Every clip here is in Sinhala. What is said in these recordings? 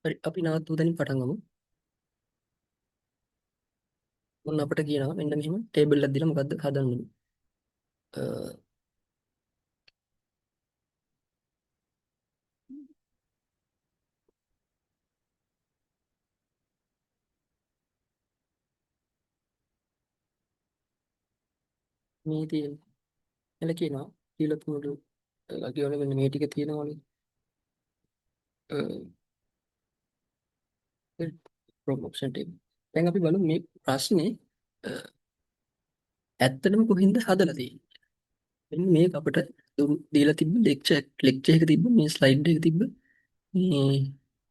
හරි අපි නවත්වූ තැනින් පටන් ගමු. මොන්න අපිට කියනවා මෙන්න මෙහෙම ටේබල් එකක් දීලා මොකද්ද හදන්න ඕනේ. අ, මේ තියෙන එල කියනවා කියලා තුමුඩු කියවල මෙන්න මේ ටික තියෙනවනේ. Promotion table. දැන් අපි බලමු මේ ප්‍රශ්නේ අ, ඇත්තටම කොහින්ද හදලා තියෙන්නේ. මෙන්න මේක අපිට දීලා තිබ්බ ලෙක්චර් එක තිබ්බ මේ ස්ලයිඩ් එක තිබ්බ මේ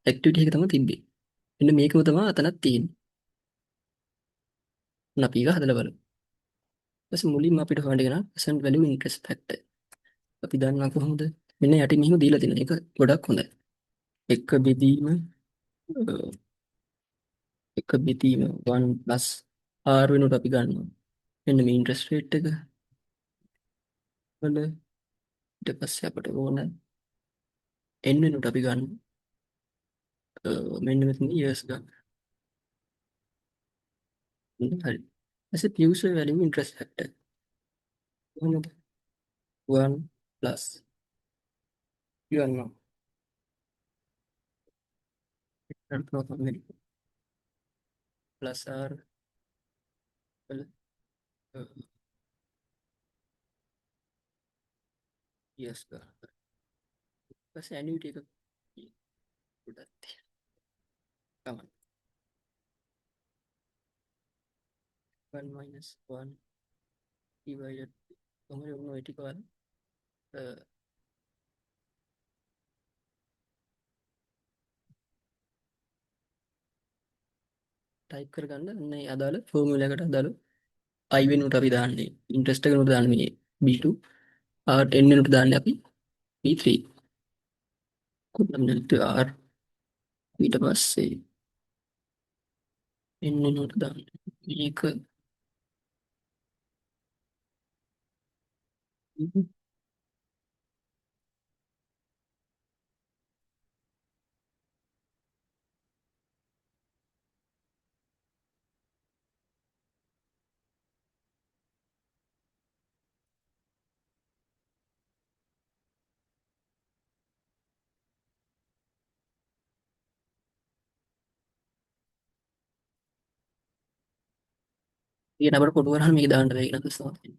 ඇක්ටිවිටි එක තමයි තිබ්බේ. මෙන්න මේකම තමයි අතනක් තියෙන්නේ. අපි ඒක හදලා බලමු. ඊපස්සේ මුලින්ම අපිට හොයන්න වෙනවා percent value interest factor. අපි දන්නවා කොහොමද? මෙන්න යටින් මෙහෙම දීලා තියෙන එක ගොඩක් හොඳයි. එක බෙදීම එක බෙදීම 1 plus r වෙනුවට අපි ගන්නවා. මෙන්න මේ interest rate එක වල ඊට පස්සේ අපිට ඕන n වෙනුවට අපි ගන්න මෙන්න මෙතන years ගන්න. හරි. ඊපස්සේ future value interest factor කොහොමද? 1 plus ගන්නවා. අර්ථව තමයි plus r වල years ගන්න. ඊපස්සේ annuity එක ගොඩක් තියෙනවා. 1 minus 1 divided කොහොමද ඔය ටික වල ටයිප් කරගන්න අන්න ඒ අදාළ ෆෝමියුලා එකට අදාළ i වෙනුවට අපි දාන්නේ ඉන්ට්‍රස්ට් එක වෙනුවට දාන්නේ මේ b2 r n වෙනුවට දාන්නේ අපි b3 කුලම් නෙල්ට r ඊට පස්සේ n වෙනුවට දාන්නේ මේක ඊට අපිට පොඩු කරාම මේක දාන්න බැහැ කියලා තමයි.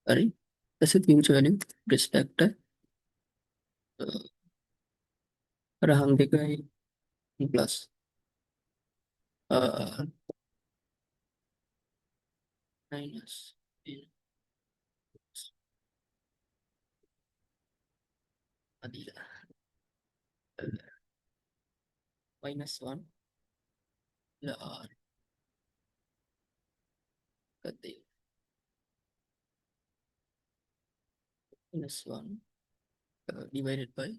හරි. ඊපස්සේ future value respect රහම් දෙකයි plus minus අදිලා minus 1 r කතේ minus 1 divided by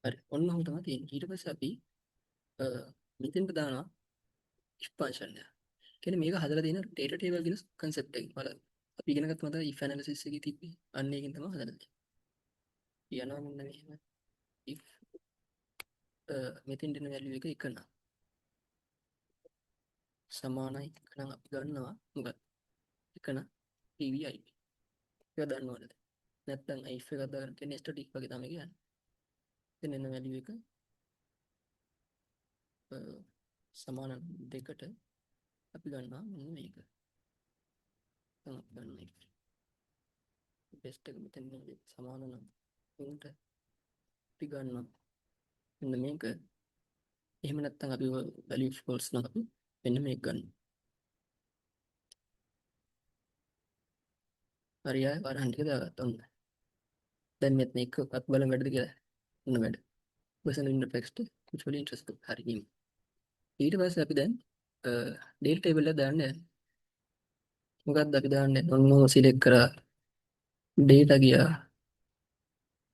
හරි ඔන්න ඔහොම තමයි තියෙන්නේ. ඊට පස්සේ අපි මෙතෙන්ට දානවා expansion එක. කියන්නේ මේක හදලා තියෙන data table කියන concept එකකින්. බලන්න. අපි ඉගෙන ගත්ත මත if analysis එකේ තිබ්බේ. අන්න ඒකෙන් තමයි හදලා තියෙන්නේ. කියනවා මෙන්න මෙහෙම if මෙතෙන් දෙන value එක එක නම් සමානයි නම් අපි ගන්නවා මොකද එක නම් PVI එක දන්නවද නැත්නම් if එකක් දාගෙන තියෙන static වගේ තමයි කියන්නේ. එතන එන value එක සමාන දෙකට අපි ගන්නවා මෙන්න මේක. තමයි අපි ගන්න එක. best එක මෙතන සමාන නම් උන්ට අපි ගන්නවා මෙන්න මේක. එහෙම නැත්නම් අපි value false නම් අපි මෙන්න මේක ගන්නවා. හරි ආය වරහන් ටික දාගත්තා ඔන්න. දැන් මෙතන එකක්වත් බලන්න වැඩද කියලා. ඔන්න වැඩ. person in the text mutually interested හරි නිම. ඊට පස්සේ අපි දැන් data table එක දාන්න යන්නේ. මොකක්ද අපි දාන්නේ? ඔන්න select කරා data ගියා.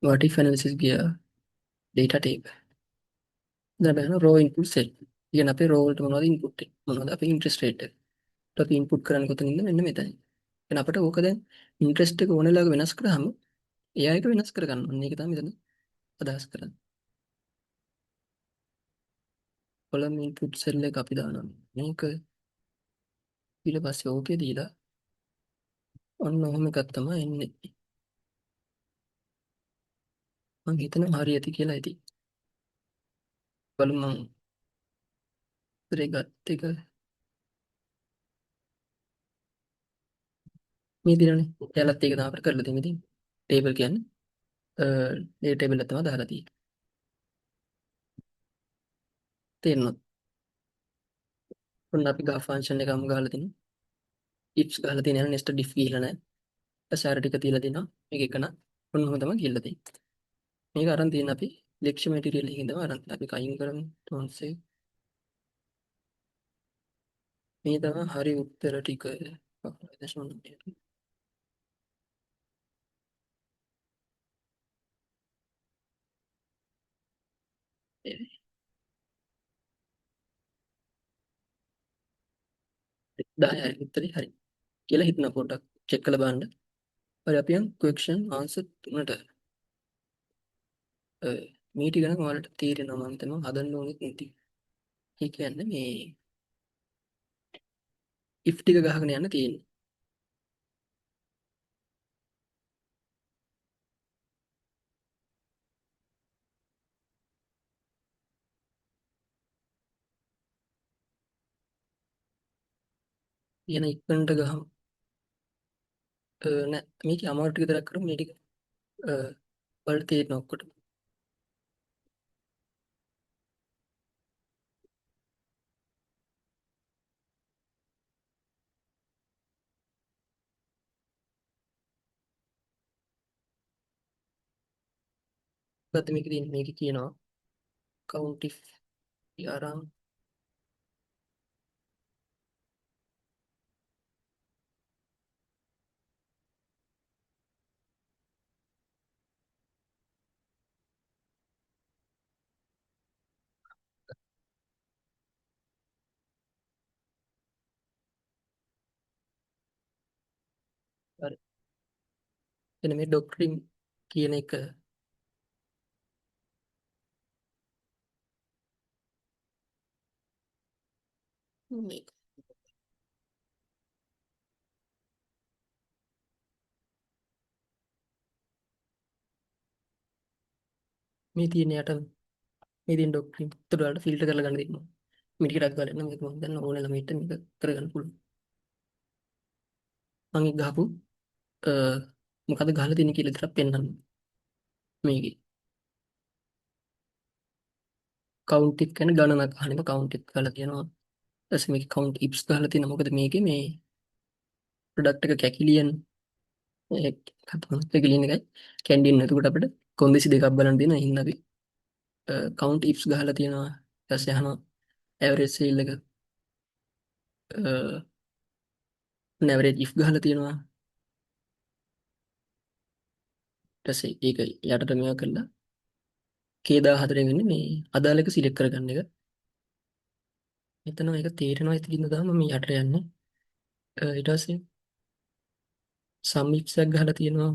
what if analysis ගියා. data table. දැන් බලන්න raw input cell. කියන අපේ raw වලට මොනවද input එක? මොනවද අපේ interest rate එක? අපි input කරන්නේ කොතනින්ද? මෙන්න මෙතනින්. එහෙනම් අපිට ඕක දැන් ඉන්ට්‍රෙස්ට් එක ඕන වෙලාවක වෙනස් කරාම එයා එක වෙනස් කරගන්න ඕනේ. මේක තමයි මෙතන අදහස් කරන්නේ. කොලම් ඉන්පුට් සෙල් එක අපි දානවා. මේක ඊට පස්සේ ඕකේ දීලා ඔන්න ඔහොම එකක් තමයි එන්නේ. මම හිතනවා හරි ඇති කියලා ඇති. බලමු මම ඉතින් ගත්ත එක මේ දිනනේ. එයාලත් ඒක තමයි අපිට කරලා දෙන්නේ ඉතින්. ටේබල් කියන්නේ ඒ ටේබල් එක තමයි දාලා තියෙන්නේ. තේරෙනවද? ඔන්න අපි ගා ෆන්ක්ෂන් එකම ගහලා තිනවා. ඉෆ්ස් ගහලා තියෙන යන නෙස්ටඩ් ඉෆ් ගිහලා නැහැ. අසාර ටික තියලා දෙනවා. මේක එක නම් ඔන්න ඔහොම තමයි ගිහලා තියෙන්නේ. මේක අරන් තියෙන අපි ලෙක්චර් මැටීරියල් එකකින් තමයි අරන් අපි කයින් කරමු. ටෝන්සේ මේ තමයි හරි උත්තර ටික. 0.9. ඒ 10 හරි උත්තරේ හරි කියලා හිතන පොඩ්ඩක් චෙක් කරලා බලන්න. හරි අපි යන් ක්වෙස්චන් ආන්සර් තුනට මේ ටික නම් ඔයාලට තේරෙනවා මම හිතනවා හදන්න ඕනෙත් නැති. ඒ කියන්නේ මේ if ටික ගහගෙන යන්න තියෙන්නේ. කියන ඉක්මනට ගහමු. නෑ මේක අමාරු ටික විතරක් කරමු මේ ටික. වලට තේරෙන ඔක්කොට. මොකද්ද මේක තියෙන්නේ? මේක කියනවා count if ආරම් හරි. එන්න මේ ඩොක්ට්‍රින් කියන එක මේක මේ තියෙන යට මේ තියෙන ඩොක්ට්‍රින්. ඒතර වලට ෆිල්ටර් කරලා ගන්න දෙන්න. මේ ටික ටක් ගාලා එන්න මේක මම දන්න ඕන ළමයිට මේක කරගන්න පුළුවන්. මම ඒක ගහපු අ මොකද ගහලා තියෙන්නේ කියලා විතරක් පෙන්නන්න. මේකේ count එක කියන්නේ ගණනක් අහන්නම count එක ගහලා තියෙනවා. ඊට මේක count ifs ගහලා තියෙනවා. මොකද මේකේ මේ ප්‍රොඩක්ට් එක කැකිලියන් ඒ කැකිලියන් එකයි කැන්ඩියන්. එතකොට අපිට කොන්දේසි දෙකක් බලන්න දෙන හින්දා අපි count ifs ගහලා තියෙනවා. ඊට පස්සේ අහනවා average sale එක average if ගහලා තියෙනවා. ඊට පස්සේ ඒක යටට මේවා කරලා K14 වෙන්නේ මේ අදාළ එක සිලෙක්ට් කරගන්න එක. මෙතන මේක තේරෙනවා ඉතින් තමයි මම යටට යන්නේ. ඊට පස්සේ sum ifs එකක් ගහලා තියෙනවා.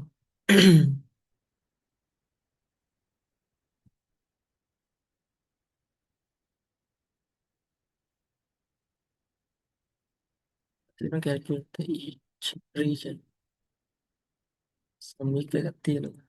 එතන calculate the each region sum if එකක් තියෙනවා.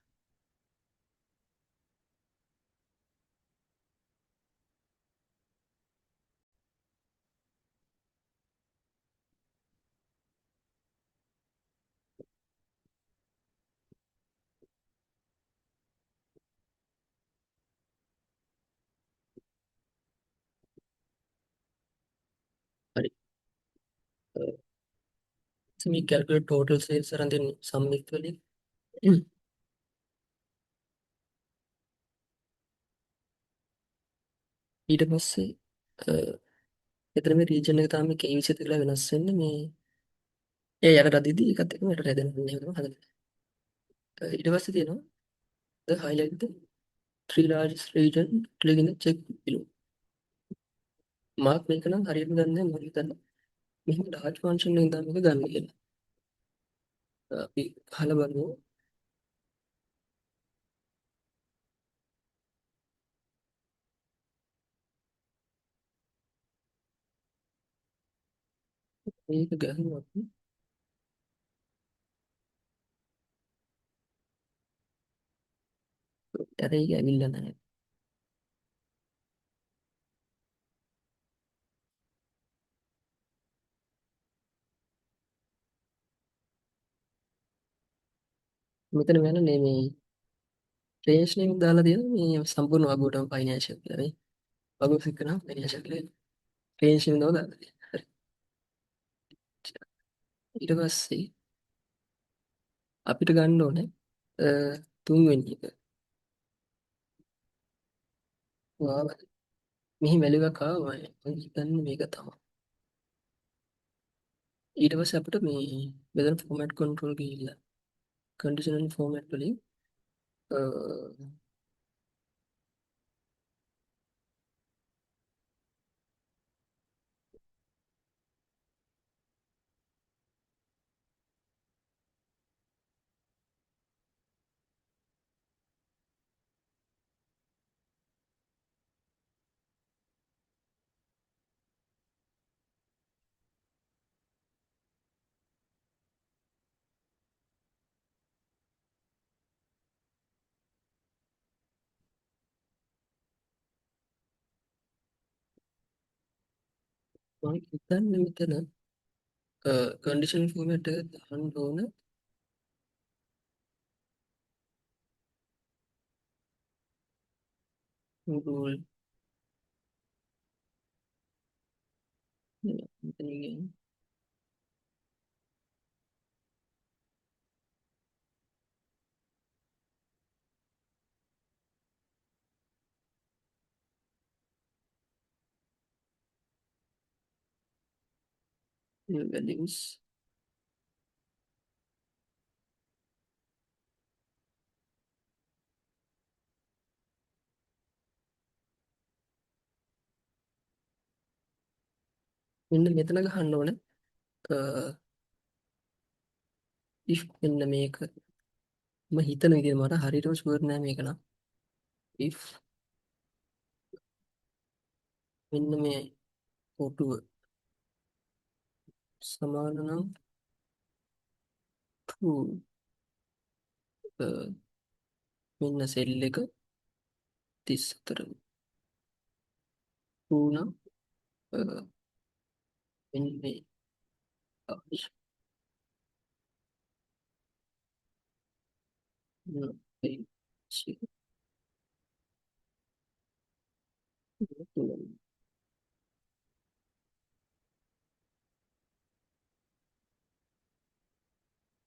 හරි. මේ calculate total sales අරන් දෙන්නේ sum if වලින්. ඊට පස්සේ එතන මේ region එක තමයි K20 කියලා වෙනස් වෙන්නේ මේ ඒ යකට අදීදී ඒකත් එක්කම යට රැඳෙන මෙහෙම තමයි හදන්නේ. ඊට පස්සේ තියෙනවා the highlight the three largest region click in the check below. Mark මේක නම් හරියට දන්නේ නැහැ. මම හිතන්නේ මෙහෙම large function එකෙන් තමයි මේක ගන්න කියලා. අපි අහලා බලමු. මේක ගහමු අපි. අර ඒක ඇවිල්ලා නැහැ. මෙතන වෙන මේ රේන්ජ් නෙම දාලා තියෙන මේ සම්පූර්ණ වගුවටම ෆයිනෑන්ෂියල් කියලා නේ. වගුව ක්ලික් කරනවා ෆයිනෑන්ෂියල් කියලා. රේන්ජ් නෙම දාලා හරි. ඊට පස්සේ අපිට ගන්න ඕනේ තුන්වෙනි එක. වාව මෙහි වැලියු එකක් ආවා. මම හිතන්නේ මේක තමයි. ඊට පස්සේ අපිට මේ මෙතන ෆෝමැට් කන්ට්‍රෝල් ගිහිල්ලා කන්ඩිෂනල් ෆෝමැට් වලින් මම හිතන්නේ මෙතන කන්ඩිෂනල් ෆෝමැට් එක දාන්න ඕන රූල් මෙතන ඉන්නේ values මෙන්න මෙතන ගහන්න ඕන if මෙන්න මේක මම හිතන විදිහට මට හරියටම ෂුවර් නෑ මේක නම් if මෙන්න මේ කොටුව සමාන නම් true මෙන්න සෙල් එක 34 true නම් මෙන්න මේ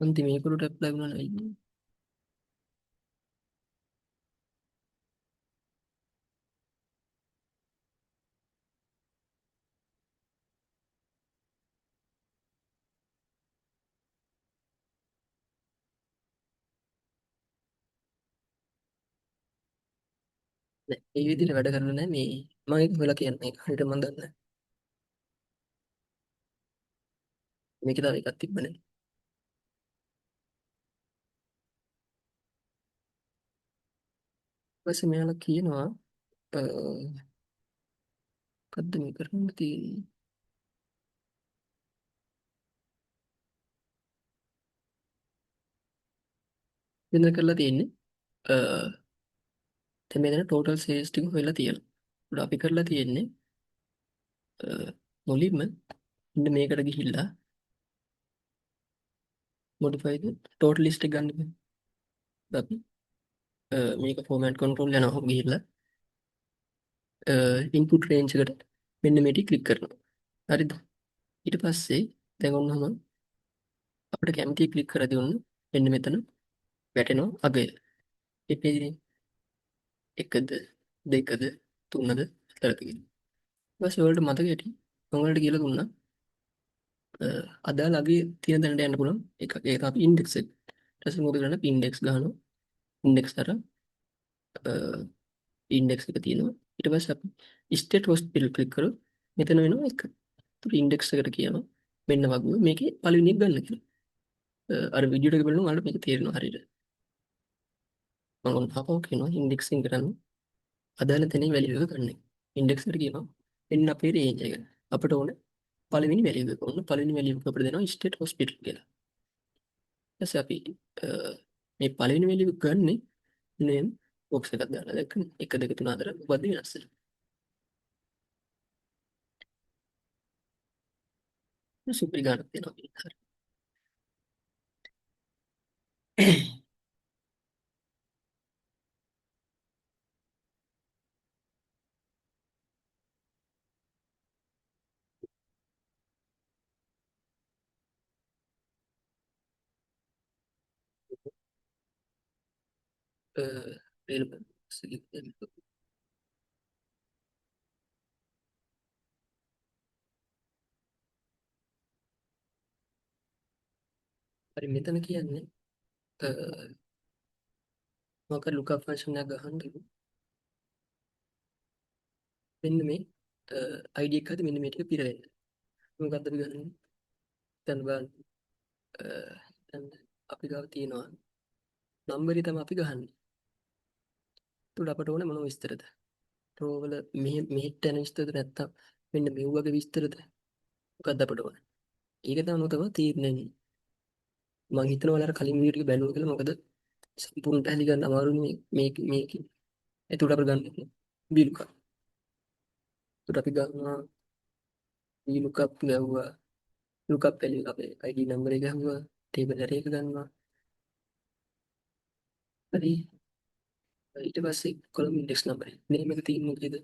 අන්තිම මේකට ඇප්ලයි වුණා නේද නෑ ඒ විදිහට වැඩ කරන්නේ නෑ මේ මම ඒක හොයලා කියන්නේ හරියට මම දන්නේ නෑ මේක තව එකක් තිබ්බනේ ඊපස්සේ මෙයාලා කියනවා මොකද්ද මේ කරන්න තියෙන්නේ වෙන කරලා තියෙන්නේ දැන් මෙතන ටෝටල් සේල්ස් ටික හොයලා තියෙනවා ඒත් අපි කරලා තියෙන්නේ මුලින්ම ඉන්න මේකට ගිහිල්ලා modify the total list එක ගන්න බෑ අපි මේක format control යනවා ගිහිල්ලා input range එකට මෙන්න මේ ටික ක්ලික් කරනවා හරිද ඊට පස්සේ දැන් ඔන්නම අපිට කැමති ක්ලික් කරලා දෙන්න මෙන්න මෙතන වැටෙනවා අගය ඒ පේජේ එකද දෙකද තුනද හතරද කියලා ඊපස්සේ ඔයාලට මතක ඇති මම ඔයාලට කියලා දුන්නා අදාළ අගය තියෙන තැනට යන්න පුළුවන් එක ඒක අපි ඉන්ඩෙක්ස් එක ඊට පස්සේ මොකද කරන්නේ ඉන්ඩෙක්ස් ගන්නවා ඉන්ඩෙක්ස් අර ඉන්ඩෙක්ස් එක තියෙනවා ඊට පස්සේ අපි ස්ටේට් හොස්පිටල් ක්ලික් කරොත් මෙතන වෙනවා එක. ඒතර ඉන්ඩෙක්ස් එකට කියනවා මෙන්න වගේ මේකේ පළවෙනි එක ගන්න කියලා. අර විඩියෝ එක බලනවා ඔයාලට මේක තේරෙනවා හරියට. මම ඔන්න ආපහු කියනවා ඉන්ඩෙක්සින් කරන්න. අදාළ තැනින් වැලියු එක ගන්න. ඉන්ඩෙක්ස් එකට කියනවා එන්න අපේ රේන්ජ් එක. අපිට ඕන පළවෙනි වැලියු එක. ඔන්න පළවෙනි වැලියු එක අපිට දෙනවා ස්ටේට් හොස්පිටල් කියලා. ඊපස්සේ අපි මේ පළවෙනි වැලියු එක ගන්නෙ නේම් බොක්ස් එකක් දාලා දැක්ක 1 2 3 4 උපද්ද වෙනස් වෙනවා. සුපිරි ගානක් දෙනවා. හරි. available. හරි මෙතන කියන්නේ මොකක් ලුකප් ෆන්ක්ෂන් එක ගහන්න කිව්වොත් මෙන්න මේ ID එක හරි මෙන්න මේ ටික පිරෙන්න. මොකක්ද අපි ගන්නේ? දැන් බලන්න දැන් අපි ගාව තියෙනවා නම්බරේ තමයි අපි ගහන්නේ. ඒකට අපට ඕනේ මොන විස්තරද? රෝ වල මෙහෙට යන විස්තරද නැත්තම් මෙන්න මේ වගේ විස්තරද? මොකක්ද අපට ඕනේ? ඒක තමයි තීරණය වෙන්නේ. මම හිතනවා ඔයාලා කලින් වීඩියෝ ටික බැලුවා කියලා. මොකද සම්පූර්ණ පැහැදිලි කරන්න අමාරුනේ මේක. ඒකට අපිට ගන්න VLOOKUP. ඒකට අපි ගන්නවා VLOOKUP ගැහුවා. lookup value අපේ ID number එක ගැහුවා. table array එක ගන්නවා. හරි. ඊට පස්සේ column index number. name එක තියෙන්නේ මොකේද?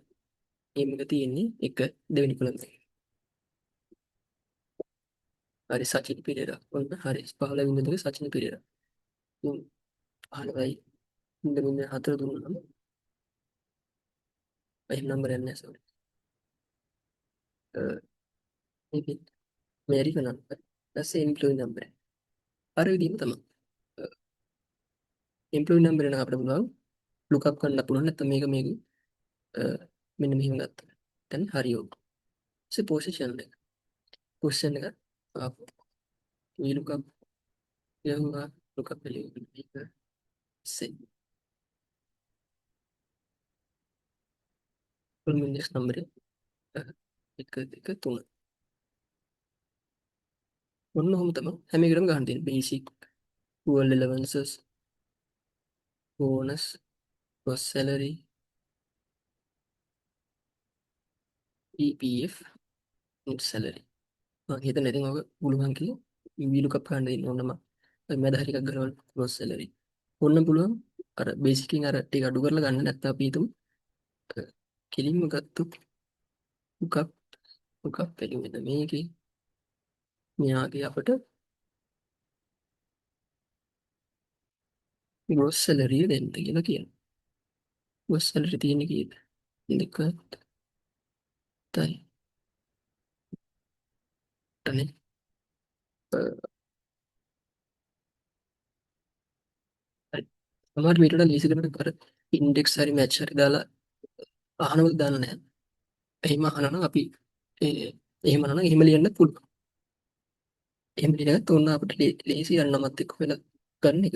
name එක තියෙන්නේ එක දෙවෙනි column එකේ. හරි සචින් පෙරේරා. ඔන්න හරි 15 සචින් පෙරේරා. තුන් අහලයි ඉන්න හතර දුන්නා. එහෙම නම්බර් යන්නේ නැහැ සෝරි. මේක මේරික නම්බර්. ඊටසේ එම්ප්ලොයි නම්බර්. අර විදිහම තමයි. එම්ප්ලොයි නම්බර් එක අපිට පුළුවන් lookup කරන්න පුළුවන් නැත්නම් මේක මෙන්න මෙහෙම ගත්තා. දැන් හරි ඕක. පොසිෂන් එක. පොසිෂන් එක VLOOKUP ගැහුවා lookup value එක set. full index number එක දෙක තුන. ඔන්න ඔහොම තමයි හැම එකටම ගන්න තියෙන්නේ. basic, dual allowances, bonus, gross salary, EPF, net salary. මම හිතන්නේ ඉතින් ඔක පුළුවන් කියලා VLOOKUP ගන්න දෙන්න ඕනම. මම හරි එකක් ගන්නවා gross salary. ඕන්න පුළුවන් අර basic එකෙන් අර ටික අඩු කරලා ගන්න නැත්නම් අපි හිතමු කෙලින්ම ගත්තු lookup value මෙන්න මේකේ මෙයාගේ අපට gross salary දෙන්න කියලා කියනවා. gross salary තියෙන්නේ කීයද? දෙක තයි. අනේ හරි. සමහර මීටර ලීසි කරන කර ඉන්ඩෙක්ස් හරි මැච් හරි දාලා අහනවල දාන්න නැහැ. එහෙම අහනනම් අපි එහෙම නම් එහෙම ලියන්න පුළුවන්. එහෙම ලියනත් ඕන අපිට ලීසි යන නමත් එක්ක වෙලා ගන්න එක.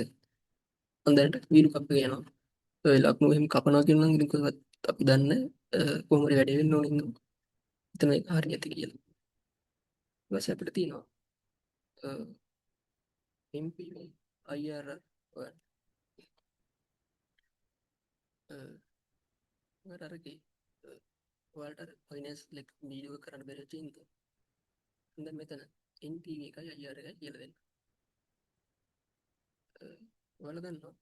හොඳට VLOOKUP එක යනවා. ඔය ලකුණු එහෙම කපනවා කියන නම් ඉතින් කොහොමද අපි දන්නේ කොහොම හරි වැඩි වෙන්න ඕනේ නේද? එතන හරි ඇති කියලා. ඊට පස්සේ අපිට තියෙනවා MPV IRR ඔයාලට අරගේ ඔයාලට අර ෆයිනෑන්ස් ලෙක් වීඩියෝ කරන්න බැරි වෙච්ච ඉඳ. දැන් මෙතන NPV එකයි IRR එකයි කියලා දෙන්න. ඔයාලා දන්නවා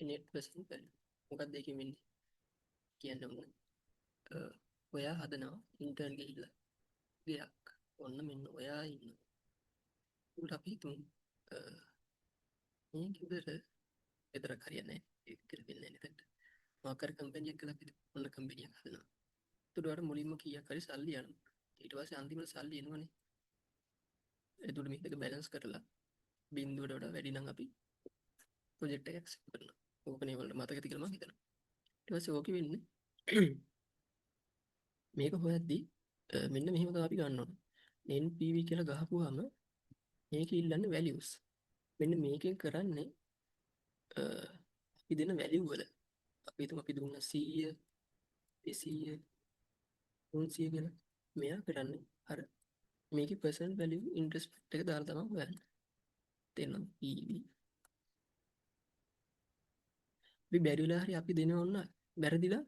net present value. මොකක්ද ඒකෙන් වෙන්නේ? කියන්න ඕන. ඔයා හදනවා ඉන්ටර්න් ගිහිල්ලා ගයක්. ඔන්න මෙන්න ඔයා ඉන්න. උඩ අපි හිතමු මේ ගෙදර විතරක් හරියන්නේ නැහැ. ඒක කියලා දෙන්නේ නැහැ නේද? මොකක් හරි කම්පැනි එකක් කියලා අපි ඔන්න කම්පැනි එකක් හදනවා. එතකොට ඔයාලට මුලින්ම කීයක් හරි සල්ලි යනවා. ඊට පස්සේ අන්තිමට සල්ලි එනවනේ. එතකොට මේක දෙක බැලන්ස් කරලා බිඳුවට වඩා වැඩි නම් අපි ප්‍රොජෙක්ට් එක ඇක්සෙප්ට් කරනවා. ඕකනේ වලට මතක ඇති කියලා මම හිතනවා. ඊට පස්සේ ඕකෙ වෙන්නේ මේක හොයද්දී මෙන්න මෙහෙම තමයි අපි ගන්න ඕනේ. NPV කියලා ගහපුවාම මේක ඉල්ලන්නේ values. මෙන්න මේකෙන් කරන්නේ අපි දෙන value වල අපි හිතමු අපි දුන්න 100 200 300 කියලා. මෙයා කරන්නේ අර මේකේ percent value interest rate එක දාලා තමයි හොයන්නේ. තේරෙනවද? PV. අපි බැරි වෙලා හරි අපි දෙන ඕන වැරදිලා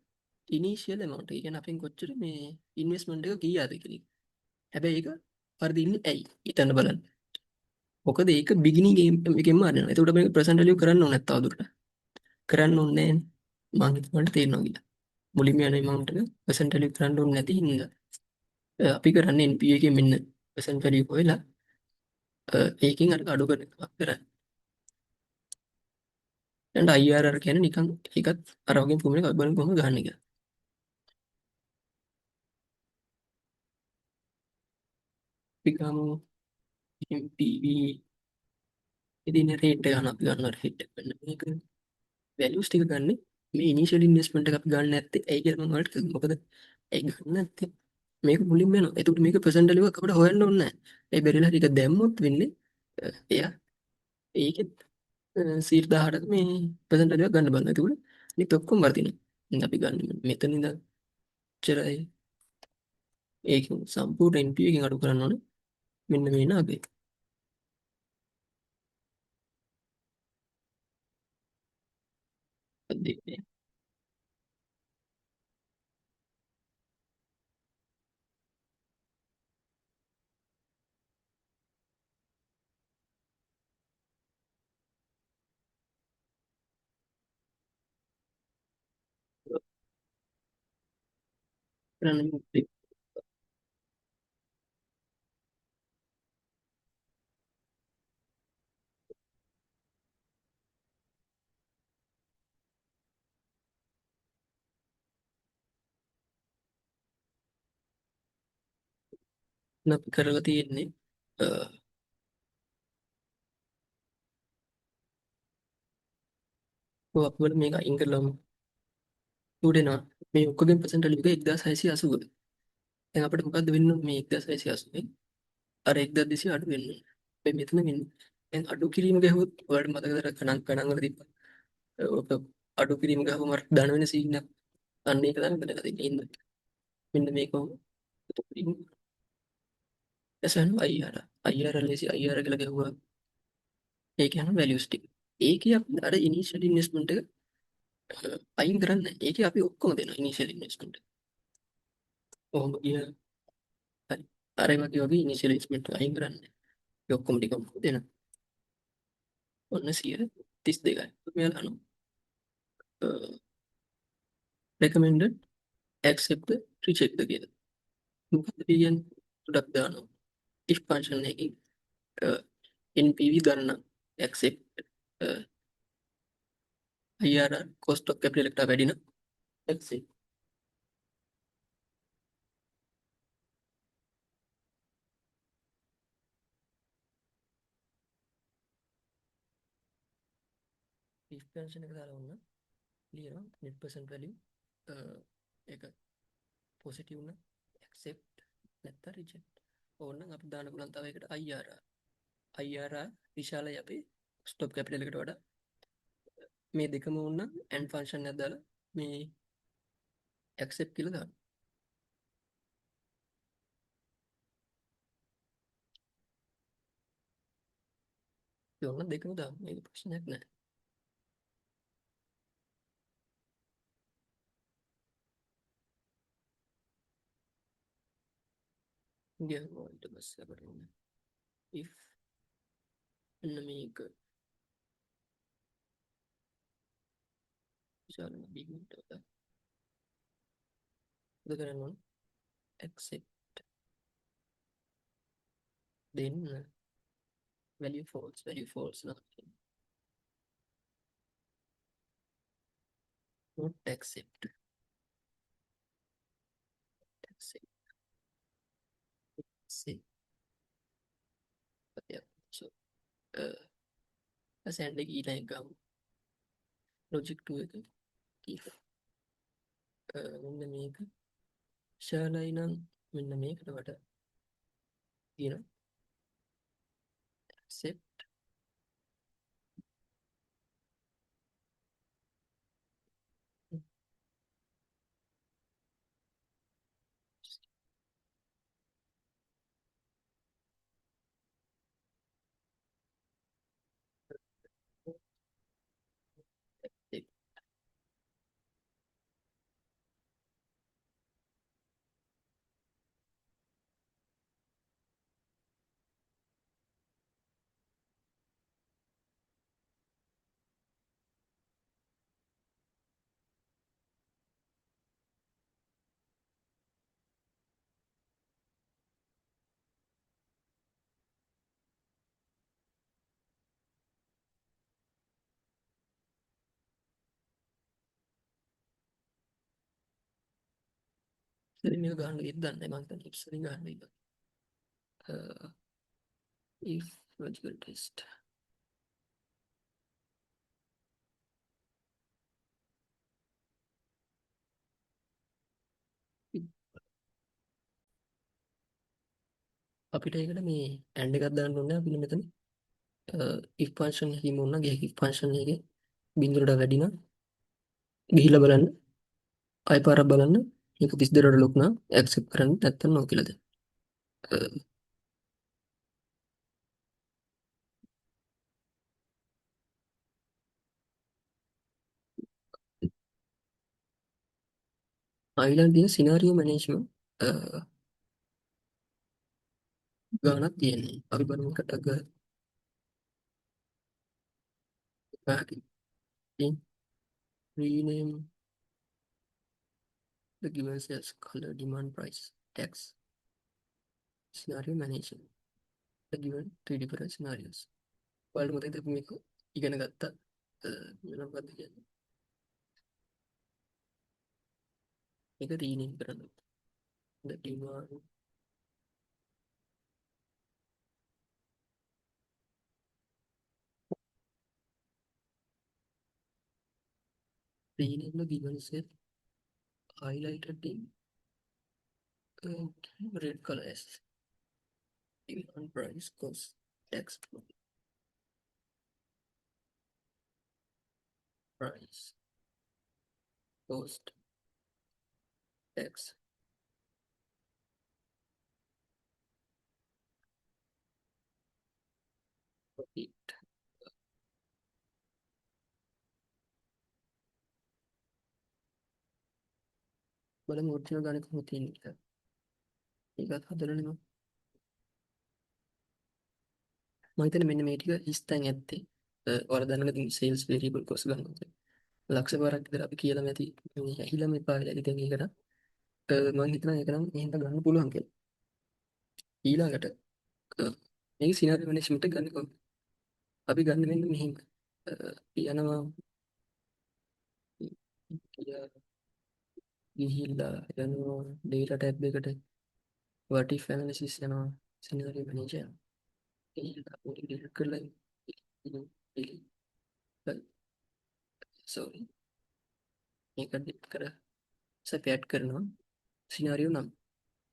ඉනිෂියල් amount. ඒ කියන්නේ අපෙන් කොච්චර මේ ඉන්වෙස්ට්මන්ට් එක කීයද කියලා. හැබැයි ඒක වර්ධින්නේ ඇයි? හිතන්න බලන්න. මොකද ඒක බිගිනින් එකෙන්ම අරනවා. එතකොට මේක ප්‍රසන්ට් වැලියු කරන්න ඕනේ නැත්තා දුරට. කරන්න ඕනේ නැහැ. මං හිතුවට තේරෙනවා කියලා. මුලින්ම යන amount එක ප්‍රසන්ට් වැලියු කරන්න ඕනේ නැති හින්දා අපි කරන්නේ NPA එකේ මෙන්න ප්‍රසන්ට් වැලියු හොයලා ඒකෙන් අර අඩු කරන එකක් කරන්නේ. දැන් IRR කියන්නේ නිකන් ඒකත් අර වගේ ෆෝමියුලා එකක් බලන්න කොහොමද ගන්න කියලා. අපි ගමු MPV ඉතින් රේට් එක අපි ගන්න රේට් එක වෙන මේක වැලියුස් ටික ගන්න මේ ඉනිෂියල් ඉන්වෙස්ට්මන්ට් එක අපි ගන්න නැත්තේ ඇයි කියලා මම ඔයාලට කිව්වා. මොකද ඇයි ගන්න නැත්තේ මේක මුලින්ම එනවා. එතකොට මේක ප්‍රසන්ට් වැලියු එක අපිට හොයන්න ඕනේ නැහැ. ඒ බැරිලා හරි එක දැම්මොත් වෙන්නේ එයා ඒකෙත් 100%ක් මේ ප්‍රසන්ට් වැලියු එක ගන්න බලන. එතකොට අනිත් ඔක්කොම වර්ධිනවා. ඉතින් අපි ගන්න මෙතන ඉඳන් චරයි ඒක සම්පූර්ණ NPV එකෙන් අඩු කරන්න ඕනේ. මෙන්න මේ නාගේ. දෙන්නේ කරන්නේ අපි කරලා තියෙන්නේ අ, ඔව් අපි වල මේක අයින් කරලාම උඩේනවා මේ ඔක්කොගෙන් percent එක 1680. දැන් අපිට මොකද්ද වෙන්න ඕනේ මේ 1680 අර 1200 අඩු වෙන්න ඕනේ. මේ මෙතන වෙන්නේ. දැන් අඩු කිරීම ගැහුවොත් ඔයාලට මතකද අර ගණන් වල තිබ්බා. ඔක අඩු කිරීම ගහුවම අර ධන වෙන සීන් එක. අන්න ඒක තමයි මෙතන තියෙන්නේ. ඉන්න. මෙන්න මේක අඩු කිරීම එසන් IR ලේසි IR කියලා ගැහුවා. ඒක යන values ටික. ඒකේ අපි අර initial investment එක අයින් කරන්නේ නැහැ. ඒකේ අපි ඔක්කොම දෙනවා initial investment. ඔහොම ගියා. හරි. අර ඒ වගේ initial investment අයින් කරන්නේ. ඒ ඔක්කොම ටිකම දෙනවා. ඔන්න 132යි. මෙයාලා අනු recommended accept the reject the කියලා. මොකද කියන්නේ? ගොඩක් දානවා. if function එකකින් NPV ගන්න accept IRR cost of capital එකට වැඩි නම් accept if function එක දාලා වුණා ලියනවා net present value ඒක positive නම් accept නැත්නම් reject ඕනනම් අපි දාන්න පුළුවන් තව එකට IRR විශාලයි අපේ stop capital එකට වඩා මේ දෙකම වුණා and function එක දාලා මේ accept කියලා දාන්න. ඒ ඕන දෙකම දාන්න. මේක ප්‍රශ්නයක් නෑ. ගියම ඊට පස්සේ අපිට ඕන if එන්න මේක විශාල බිග්මන්ට් එක උද කරන්න ඕන accept then value false not accept accept yeah so send එක ඊළඟ ගමු logic 2 එක if මෙන්න මේක විශාලයි නම් මෙන්න මේකට වඩා you accept it. Sering juga gak dan emang kan sering gak itu. If logical test. අපිට ඒකට මේ ඇන්ඩ එකක් දාන්න ඕනේ අපි මෙතන if function එකකින් මොනවා ගිය if function එකේ බිඳුවට වැඩි නම් ගිහිල්ලා බලන්න ආයෙ පාරක් බලන්න ඒක 32ට ලොකු නම් accept කරන්න නැත්නම් no කියලාද ඊළඟ තියෙන සිනාරියෝ මැනේජ්මන්ට් ගානක් තියෙන්නේ අපි බලමු කටක rename the given sales color demand price tax scenario management the given three different scenarios ඔයාලට මතකද අපි මේක ඉගෙන ගත්තා මොනවද කියන්නේ මේක rename කරන්න the demand rename the given sale highlighted in red color as demand price cost tax price cost tax profit බලමු ඔරිජිනල් ගානේ කොහොමද තියෙන්නේ කියලා ඒකත් හදලා නෙමෙයි මම හිතන්නේ මෙන්න මේ ටික ඉස්තන් ඇත්තේ ඔයාලා දැනගෙන sales variable cost ගන්නකොට ලක්ෂ පාරක් විතර අපි කියලා නැති මේ ඇහිලා මෙපා වෙලා ඉතින් ඒකට මම හිතනවා ඒක නම් එහෙම ගන්න පුළුවන් කියලා ඊළඟට මේක සිනාරියෝ මැනේජ්මන්ට් එක ගන්න කොහොමද අපි ගන්න වෙන්නේ මෙහෙම යනවා ගිහිල්ලා යනවා data tab එකට what if analysis යනවා scenario manager ගිහිල්ලා පොඩි delete කරලා sorry මේක delete කර සප් ඇඩ් කරනවා scenario නම්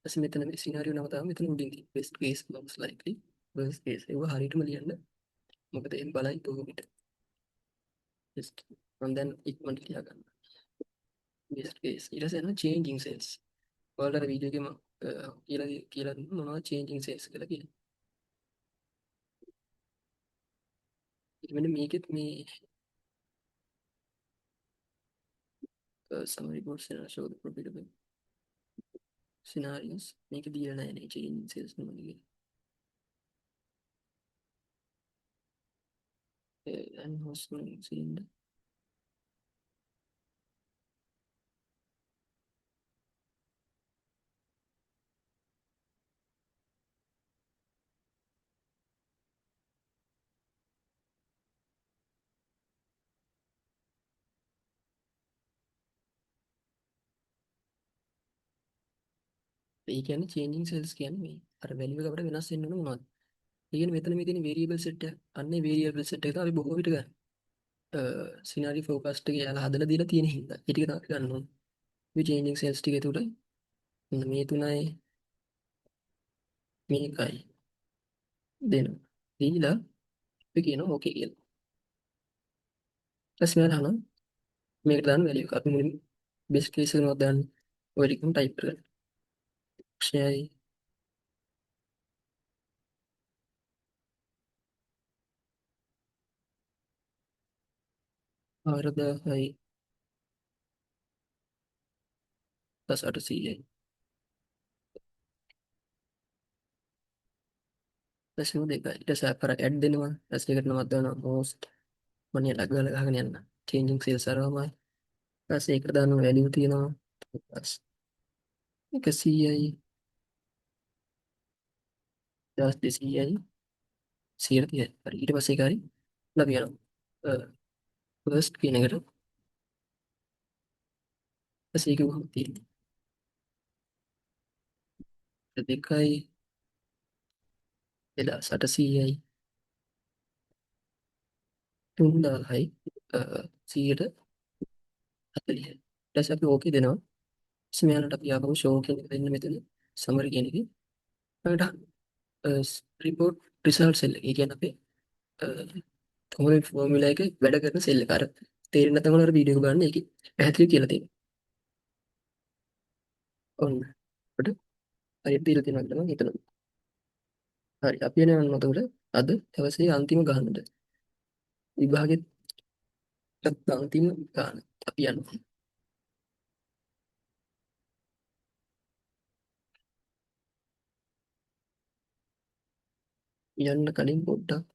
ඊපස්සේ මෙතන මේ scenario නම තමයි මෙතන උඩින් තියෙන්නේ best case most likely worst case ඒව හරියටම ලියන්න මොකද එම් බලයි කොහොමද just and then ඉක්මනට ලියා ගන්න best case ඊට පස්සේ යනවා changing sales ඔයාලට වීඩියෝ එකේම කියලා මොනවද changing sales කියලා කියන්නේ ඊට මෙන්න මේකෙත් මේ summary reports and show the profitable scenarios මේක දීලා නැහැ නේ changing sales නම කියලා and hosting cylinder ඒ කියන්නේ changing sales කියන්නේ මේ අර value එක අපිට වෙනස් වෙන්න ඕන මොනවද ඒ කියන්නේ මෙතන මේ තියෙන variable set එක අන්නේ variable set එක තමයි බොහෝ විට ගන්න scenario forecast එක යාලා හදලා දීලා තියෙන හින්දා ඒ ටික තමයි ගන්න ඕනේ මේ changing sales ටික තුළ මේ තුනයි මේකයි දෙනවා. දීලා අපි කියනවා ඕකේ කියලා. ඊට පස්සේ මෙයාලා අහනවා මේකට දාන්න වැලියු එක. අපි මුලින්ම බේස් කේස් එකක් දාන්න. ඔය ටිකම ටයිප් කරගන්න. ප්‍රශ්නයයි ආරදාහයි දස 800යි. ඊට දෙකයි. ඊට පස්සේ අපර ඇඩ් දෙනවා. ඊට පස්සේ ඒකට නමක් දානවා most මොනිය ලග්ගල ගහගෙන යන්න. changing sales අරවමයි. ඊට පස්සේ ඒකට දානවා වැලියු තියෙනවා. ඊට පස්සේ 100යි 1200යි 130යි. හරි. ඊට පස්සේ ඒක හරි ලබ යනවා. first කියන එකට පස්සේ ඒක කොහොමද තියෙන්නේ? දෙකයි 2800යි 3000යි 140යි. ඊට පස්සේ අපි ඕකේ දෙනවා. ඊට මෙයාලට අපි ආපහු show කියන එක දෙන්න මෙතන summary කියන එකේ. අපිට report result cell එක. ඒ කියන්නේ අපේ කොහොමද ෆෝමියුලා එක වැඩ කරන සෙල් එක. අර තේරෙන්නේ නැත්නම් ඔයාලා වීඩියෝ එක බලන්න ඒකේ පැහැදිලිව කියලා තියෙනවා. ඔන්න. අපිට හරියට දීලා තියෙනවා කියලා මම හිතනවා. හරි. අපි යනවා එතකොට අද දවසේ අන්තිම ගානට. විභාගෙත් අන්තිම ගාන. අපි යනවා. යන්න කලින් පොඩ්ඩක්